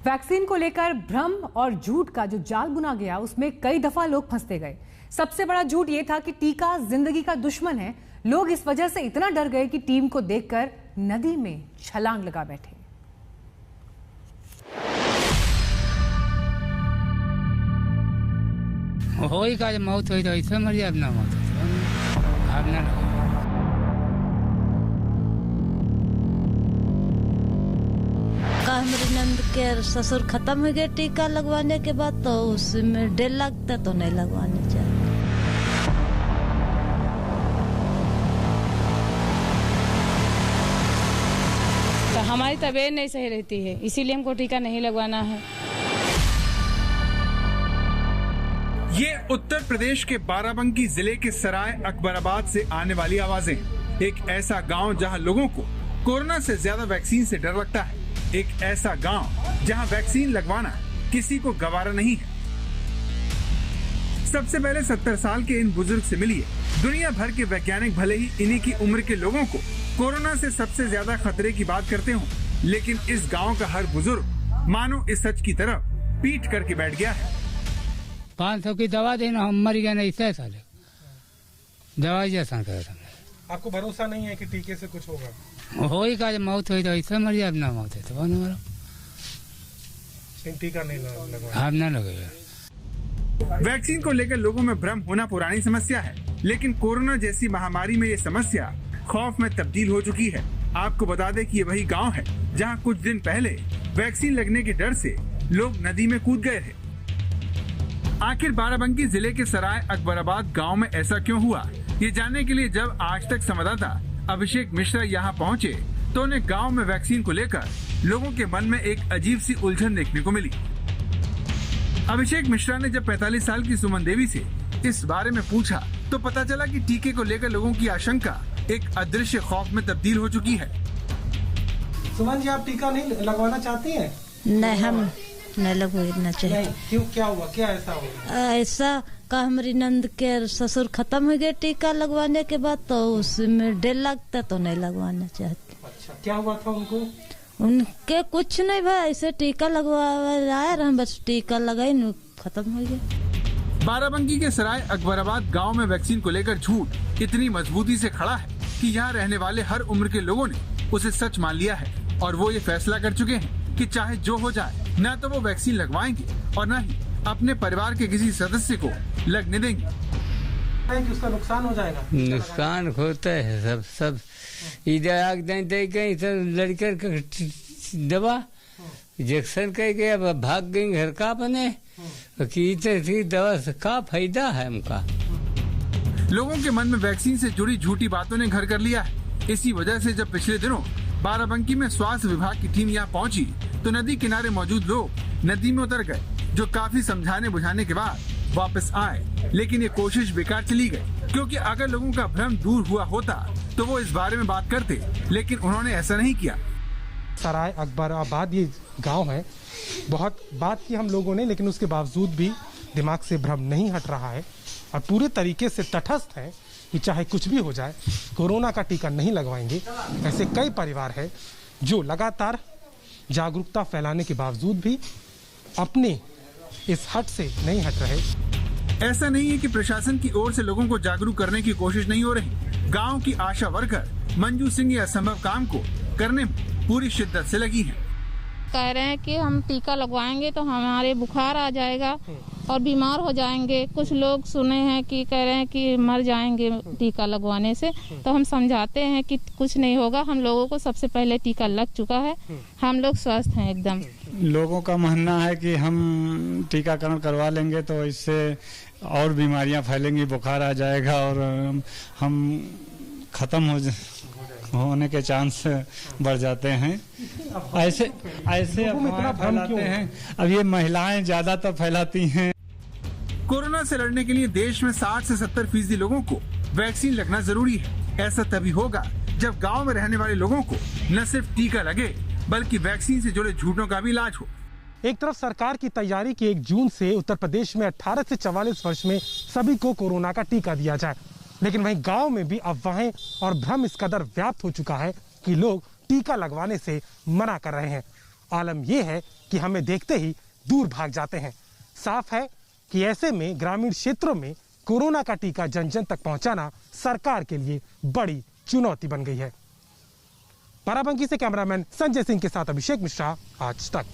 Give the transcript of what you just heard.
Vaccine को लेकर भ्रम और झूठ का जो जाल बुना गया उसमें कई दफा लोग फंसते गए। सबसे बड़ा झूठ ये था कि टीका जिंदगी का दुश्मन है। लोग इस वजह से इतना डर गए कि टीम को देखकर नदी में छलांग लगा बैठे। होई का मौत हुई तो इसमें मर जाए अपना मौत भागना लगा। मेरे नंद के ससुर खत्म हो गए टीका लगवाने के बाद, तो उसमें डर लगता तो नहीं लगवाने चाहिए। तो हमारी तबीयत नहीं सही रहती है, इसीलिए हमको टीका नहीं लगवाना है। ये उत्तर प्रदेश के बाराबंकी जिले के सराय अकबराबाद से आने वाली आवाजें। एक ऐसा गांव जहां लोगों को कोरोना से ज्यादा वैक्सीन से डर लगता है। एक ऐसा गांव जहां वैक्सीन लगवाना किसी को गवारा नहीं है। सबसे पहले 70 साल के इन बुजुर्ग से मिलिए। दुनिया भर के वैज्ञानिक भले ही इन्हीं की उम्र के लोगों को कोरोना से सबसे ज्यादा खतरे की बात करते हों, लेकिन इस गांव का हर बुजुर्ग मानो इस सच की तरफ पीठ करके बैठ गया है। 500 की दवा देना, हम मर गए नहीं साले दवाई जैसा कर। आपको भरोसा नहीं है कि टीके से कुछ होगा? होई का मौत हुई तो इसमें मर जाए अपना मौत है तो मरो। टीका नहीं लगवा हम ना लगेगा। वैक्सीन को लेकर लोगों में भ्रम होना पुरानी समस्या है, लेकिन कोरोना जैसी महामारी में ये समस्या खौफ में तब्दील हो चुकी है। आपको बता दें कि ये वही गांव है जहां कुछ दिन पहले वैक्सीन लगने के डर से लोग नदी में कूद गए थे। आखिर बाराबंकी जिले के सराय अकबराबाद गांव में ऐसा क्यों हुआ, ये जानने के लिए जब आज तक संवाददाता अभिषेक मिश्रा यहाँ पहुँचे तो उन्हें गांव में वैक्सीन को लेकर लोगों के मन में एक अजीब सी उलझन देखने को मिली। अभिषेक मिश्रा ने जब 45 साल की सुमन देवी से इस बारे में पूछा तो पता चला कि टीके को लेकर लोगों की आशंका एक अदृश्य खौफ में तब्दील हो चुकी है। सुमन जी, आप टीका नहीं लगवाना चाहती हैं? नहीं, हम नहीं लगवाना चाहिए। क्यों, क्या हुआ, क्या ऐसा हुआ? ऐसा का हमारी नंद के ससुर खत्म हो गए टीका लगवाने के बाद, तो उसमें डर लगता तो नहीं लगवाना चाहते। अच्छा, क्या हुआ था उनको? उनके कुछ नहीं भाई, ऐसे टीका लगवाया हम, बस टीका लगाई खत्म हो गया। बाराबंकी के सराय अकबराबाद गांव में वैक्सीन को लेकर झूठ इतनी मजबूती से खड़ा है कि यहाँ रहने वाले हर उम्र के लोगों ने उसे सच मान लिया है और वो ये फैसला कर चुके हैं कि चाहे जो हो जाए, न तो वो वैक्सीन लगवाएंगे और न ही अपने परिवार के किसी सदस्य को लगने देंगे। कि उसका नुकसान हो जाएगा। नुकसान होता है सब इधर आग गई सब लड़कर दवा इंजेक्शन कह गए, अब भाग गई घर का बने कि दवा से का फायदा है हमका। लोगों के मन में वैक्सीन से जुड़ी झूठी बातों ने घर कर लिया है। इसी वजह से जब पिछले दिनों बाराबंकी में स्वास्थ्य विभाग की टीम यहाँ पहुँची तो नदी किनारे मौजूद लोग नदी में उतर गए, जो काफी समझाने बुझाने के बाद वापस आए। लेकिन ये कोशिश बेकार चली गई, क्योंकि अगर लोगों का भ्रम दूर हुआ होता तो वो इस बारे में बात करते, लेकिन उन्होंने ऐसा नहीं किया। सराय अकबराबाद ये गांव है, बहुत बात की हम लोगों ने, लेकिन उसके बावजूद भी दिमाग से भ्रम नहीं हट रहा है और पूरे तरीके से तटस्थ है कि चाहे कुछ भी हो जाए कोरोना का टीका नहीं लगवाएंगे। ऐसे कई परिवार है जो लगातार जागरूकता फैलाने के बावजूद भी अपने इस हट से नहीं हट रहे। ऐसा नहीं है कि प्रशासन की ओर से लोगों को जागरूक करने की कोशिश नहीं हो रही। गांव की आशा वर्कर मंजू सिंह ये असंभव काम को करने में पूरी शिद्दत से लगी है। कह रहे हैं कि हम टीका लगवाएंगे तो हमारे बुखार आ जाएगा और बीमार हो जाएंगे। कुछ लोग सुने हैं कि कह रहे हैं कि मर जाएंगे टीका लगवाने से, तो हम समझाते हैं कि कुछ नहीं होगा। हम लोगों को सबसे पहले टीका लग चुका है, हम लोग स्वस्थ हैं एकदम। लोगों का मानना है कि हम टीकाकरण करवा लेंगे तो इससे और बीमारियां फैलेंगी, बुखार आ जाएगा और हम खत्म होने के चांस बढ़ जाते हैं। ऐसे अफवाह फैलाते हैं। अब ये महिलाएं ज्यादातर फैलाती हैं। कोरोना से लड़ने के लिए देश में 60 से 70% लोगों को वैक्सीन लगना जरूरी है। ऐसा तभी होगा जब गांव में रहने वाले लोगों को न सिर्फ टीका लगे बल्कि वैक्सीन से जुड़े झूठों का भी इलाज हो। एक तरफ सरकार की तैयारी की 1 जून से उत्तर प्रदेश में 18 से 44 वर्ष में सभी को कोरोना का टीका दिया जाए, लेकिन वहीं गांव में भी अफवाहें और भ्रम इस कदर व्याप्त हो चुका है कि लोग टीका लगवाने से मना कर रहे हैं। आलम यह है कि हमें देखते ही दूर भाग जाते हैं। साफ है कि ऐसे में ग्रामीण क्षेत्रों में कोरोना का टीका जन जन तक पहुंचाना सरकार के लिए बड़ी चुनौती बन गई है। बाराबंकी से कैमरामैन संजय सिंह के साथ अभिषेक मिश्रा, आज तक।